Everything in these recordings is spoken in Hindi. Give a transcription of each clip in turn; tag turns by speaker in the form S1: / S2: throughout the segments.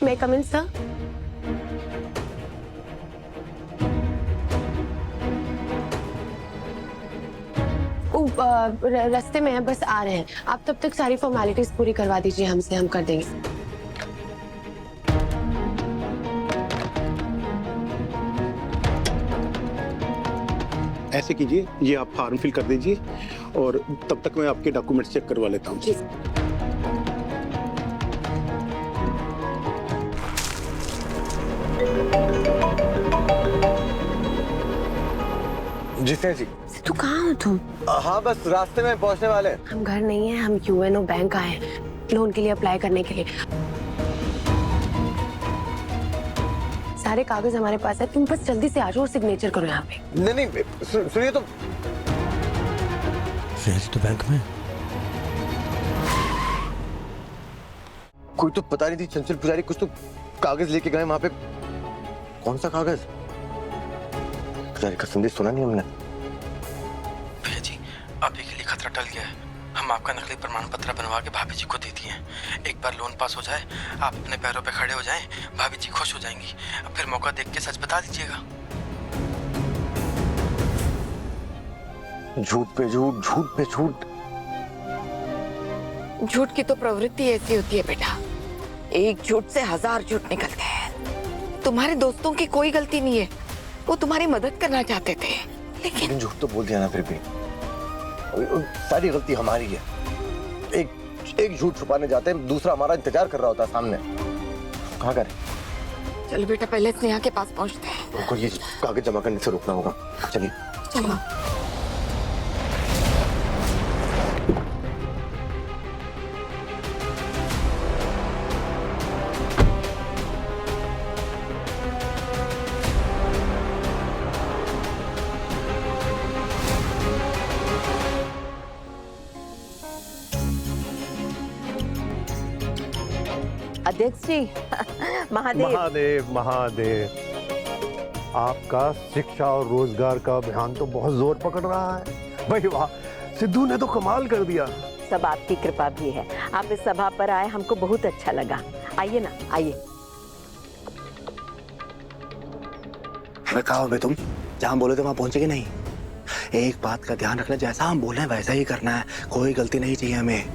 S1: May I come in, sir? रास्ते में है, बस आ रहे हैं। आप तब तक सारी फॉर्मेलिटीज पूरी करवा दीजिए हमसे, हम कर देंगे।
S2: ऐसे कीजिए, ये आप फॉर्म फिल कर दीजिए और तब तक मैं आपके डॉक्यूमेंट्स चेक करवा लेता हूँ।
S3: जी सर जी।
S1: तू कहाँ हो तुम?
S3: हाँ बस रास्ते में पहुंचने वाले हैं।
S1: हम घर नहीं है, हम यूएनओ बैंक आए हैं लोन के लिए अप्लाई करने के लिए। सारे कागज हमारे पास है, तुम बस जल्दी से आ जाओ और सिग्नेचर करो यहाँ पे।
S3: नहीं सुनिए तो
S4: बैंक में
S3: कोई तो पता नहीं थी चंचल पुजारी कुछ तो कागज लेके गए वहां पे। कौन सा कागज? पुजारी का संदेश सुना नहीं हमने।
S4: भैया जी, अभी के लिए खतरा टल गया है। हम आपका नकली प्रमाण पत्र बनवा के भाभी जी को दे दिए हैं। एक बार लोन पास हो जाए, आप अपने पैरों पे खड़े हो जाएं, भाभी जी खुश हो जाएंगी। अब फिर मौका देख के सच बता दीजिएगा।
S3: झूठ पे झूठ, झूठ पे झूठ।
S5: झूठ की तो प्रवृत्ति ऐसी होती है बेटा, एक झूठ से 1000 झूठ निकलते हैं। तुम्हारे दोस्तों की कोई गलती नहीं है, वो तुम्हारी मदद करना चाहते थे, लेकिन
S3: झूठ तो बोल दिया ना। फिर भी सारी गलती हमारी है। एक झूठ छुपाने जाते हैं, दूसरा हमारा इंतजार कर रहा होता है सामने। कहाँ करें?
S5: चलो बेटा पहले स्नेहा के पास पहुंचते हैं।
S3: उनको ये कागज जमा करने से रोकना होगा। चलिए
S5: चलो।
S6: अध्यक्ष जी महादेव।
S7: महादेव महादेव, आपका शिक्षा और रोजगार का अभियान तो बहुत जोर पकड़ रहा है। भाई वाह, सिद्धू ने तो कमाल कर दिया।
S6: सब आपकी कृपा भी है, आप इस सभा पर आए, हमको बहुत अच्छा लगा। आइए ना, आइए।
S4: कहा हो तुम? जहाँ बोले थे वहाँ पहुंचेगे नहीं। एक बात का ध्यान रखना, जैसा हम बोले वैसा ही करना है, कोई गलती नहीं चाहिए हमें।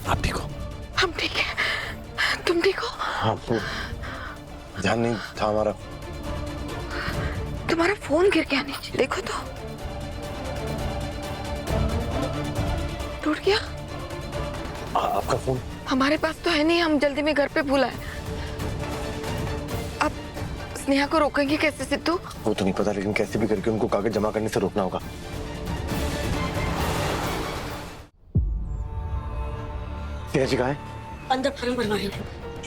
S4: आप ठीक हो?
S5: हम ठीक है, तुम ठीक हो?
S3: हाँ, ध्यान नहीं था हमारा।
S5: तुम्हारा फोन गिर गया नीचे, देखो तो। टूट गया?
S3: आपका फोन?
S5: हमारे पास तो है नहीं, हम जल्दी में घर पे भूला है। अब स्नेहा को रोकेंगे कैसे सिद्धू?
S3: वो तो नहीं पता, लेकिन कैसे भी करके उनको कागज जमा करने से रोकना होगा। स्नेहा जी कहाँ है?
S1: अंदर फॉर्म भरवा रही हूँ।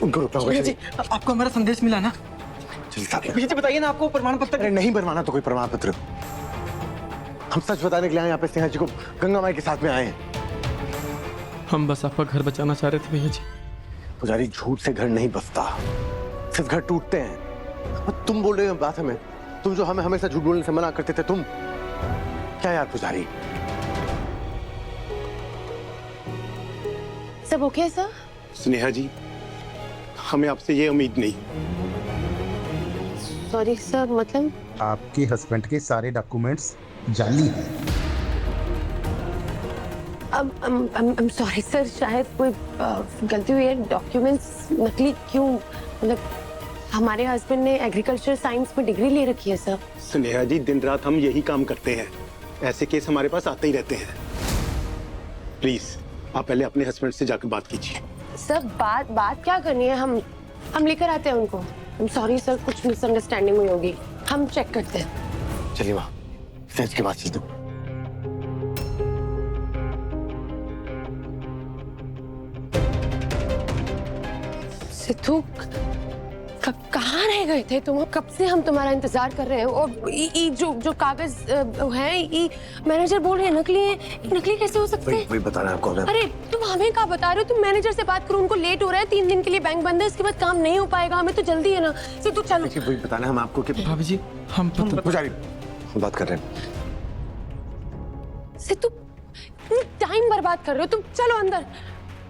S3: उनको रोकना होगा।
S4: जी, आपको हमारा संदेश मिला ना?
S3: चलिए
S4: जी बताइए ना, आपको प्रमाण पत्र।
S3: अरे नहीं बनवाना तो कोई प्रमाण पत्र। हम सच बताने के लिए यहाँ पे स्नेहा जी को गंगा माई के साथ में आए हैं।
S4: हम बस आपका घर बचाना चाह रहे थे भैया जी।
S3: पुजारी, झूठ से घर नहीं बसता, सिर्फ घर टूटते हैं। और तुम बोल रहे हो बात हमें, तुम जो हमें हमेशा झूठ बोलने से मना करते थे, तुम क्या यार पुजारी?
S1: सब ओके सर?
S2: स्नेहा जी, हमें आपसे ये उम्मीद नहीं।
S1: सॉरी सर, मतलब
S8: आपके हस्बैंड के सारे डॉक्यूमेंट्स जाली हैं।
S1: I'm sorry सर, शायद कोई गलती हुई है। डॉक्यूमेंट्स नकली क्यों? मतलब हमारे हस्बैंड ने एग्रीकल्चर साइंस में डिग्री ले रखी है सर।
S2: स्नेहा जी, दिन रात हम यही काम करते हैं, ऐसे केस हमारे पास आते ही रहते हैं। प्लीज आप पहले अपने हस्बैंड से जाकर बात कीजिए।
S1: सर बात क्या करनी है, हम लेकर आते हैं उनको। I'm sorry सर, कुछ मिसअंडरस्टैंडिंग हुई होगी, हम चेक करते हैं।
S3: चलिए वहाँ सच की बात चलते।
S1: सिद्धू कहाँ रह गए थे तुम? कब से हम तुम्हारा इंतजार कर रहे हैं। और जो कागज है, ये मैनेजर बोल रहे हैं नकली है। नकली कैसे हो सकते हैं?
S3: वही बता रहे हैं आपको।
S1: अरे तुम हमें क्या बता रहे हो? तुम मैनेजर से बात करो, उनको लेट हो रहा है, 3 दिन के लिए बैंक बंद है, इसके बाद काम नहीं हो पाएगा, हमें तो जल्दी है ना। सिद्धू चलो।
S3: वही बताना हम आपको कि
S4: भाभी जी हम
S3: पुजारी हम बात कर रहे हैं।
S1: सिद्धू टाइम बर्बाद कर रहे हो तुम, चलो अंदर।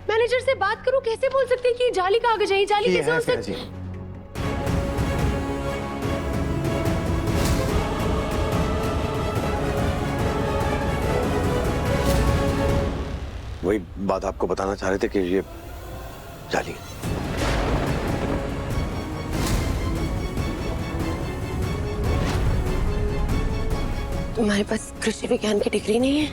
S1: मैनेजर से बात करो, कैसे बोल सकते हैं कि जाली कागज है? जाली कैसे हो सकती है?
S3: वही बात आपको बताना चाह रहे थे कि ये जाली है।
S1: तुम्हारे पास कृषि विज्ञान की डिग्री नहीं है?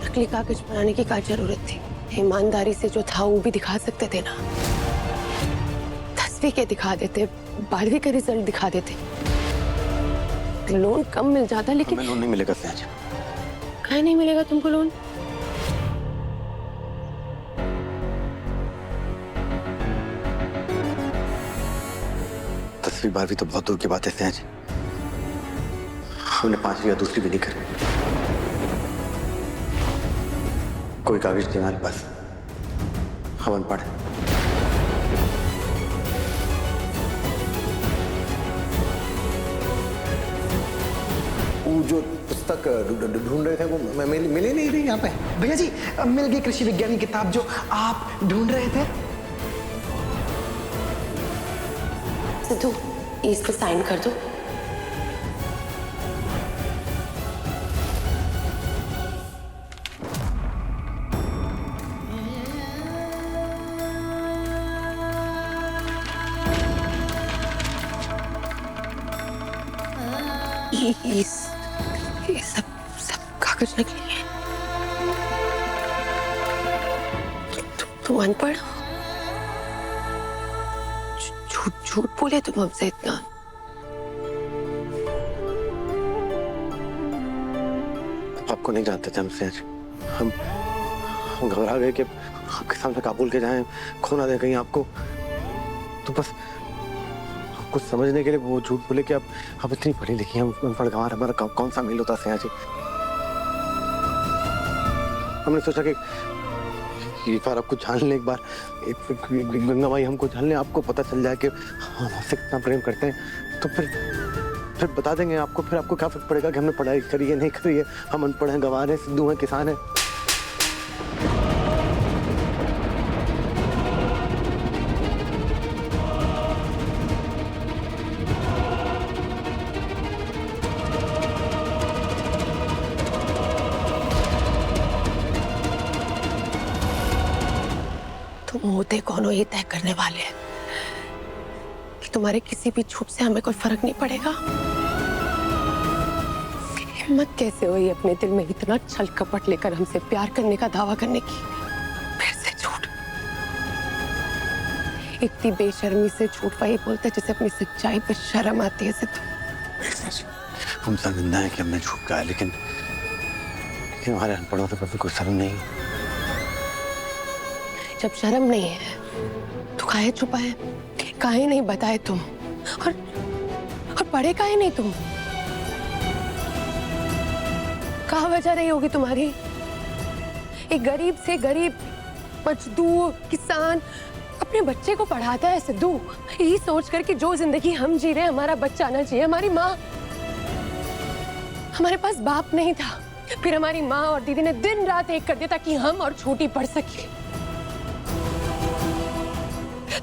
S1: नकली कागज बनाने की क्या जरूरत थी? ईमानदारी से जो था वो भी दिखा सकते थे ना। 10वीं के दिखा देते, 12वीं का रिजल्ट दिखा देते, लोन कम मिल जाता। लेकिन
S3: हमें लोन नहीं मिलेगा सहज।
S1: काहे नहीं मिलेगा तुमको लोन?
S3: दसवीं 12वीं तो बहुत दूर की बात है सहज। हमने 5वीं या दूसरी भी नहीं करी। कोई कागज नहीं हमारे पास। हम अनपढ़ हैं। वो जो पुस्तक ढूंढ रहे थे वो मिले नहीं रही यहाँ पे।
S9: भैया जी मिल गई कृषि विज्ञान की किताब जो आप ढूंढ रहे थे।
S1: सिद्धू इस पे साइन कर दो। ये सब कागज नकली है। तुम अनपढ़ हो? झूठ बोले तुम हमसे इतना।
S3: आपको नहीं जानते थे हम सहज। हम घबरा गए कि आपके सामने काबुल के जाएं, खो ना दे कहीं आपको। तो बस कुछ समझने के लिए वो झूठ बोले कि आप इतनी पढ़ी लिखी हैं, अनपढ़ गंवार, हमारा कौन सा मेल होता है सहज। हमने सोचा कि एक बार आपको जान ले, एक बार गंगा माई हमको जान ले, आपको पता चल जाए कि हम आपसे कितना प्रेम करते हैं, तो फिर बता देंगे आपको। फिर आपको क्या फर्क पड़ेगा कि हमने पढ़ाई करी है नहीं करी है। हम अनपढ़ हैं, गंवार हैं, सिद्धू हैं, किसान हैं।
S1: तुम होते कौन हो ये तय करने वाले हैं कि तुम्हारे किसी भी झूठ से हमें कोई फर्क नहीं पड़ेगा। हिम्मत कैसे हुई अपने दिल में इतना छल कपट लेकर हमसे प्यार करने का दावा करने की? फिर से झूठ। इतनी बेशर्मी से झूठ वही बोलते जिसे अपनी सच्चाई पर शर्म आती है।
S3: हम शर्मिंदा हैं कि हमने झूठ कहा, लेकिन हमारे अनपढ़ों से कभी कोई शर्म नहीं।
S1: जब शर्म नहीं है तो काहे छुपाए, काहे नहीं बताए तुम? और पढ़े काहे नहीं तुम? कहाँ वजह रही होगी तुम्हारी? एक गरीब से गरीब मजदूर किसान अपने बच्चे को पढ़ाता है सिद्धू, यही सोच कर कि जो जिंदगी हम जी रहे हमारा बच्चा ना जिए। हमारी माँ, हमारे पास बाप नहीं था, फिर हमारी माँ और दीदी ने दिन रात एक कर दिया ताकि हम और छोटी पढ़ सके।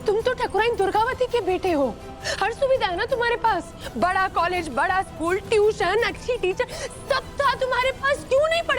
S1: तुम तो ठकुराइन दुर्गावती के बेटे हो, हर सुविधा है ना तुम्हारे पास। बड़ा कॉलेज, बड़ा स्कूल, ट्यूशन, अच्छी टीचर, सब था तुम्हारे पास। क्यों नहीं पढ़े?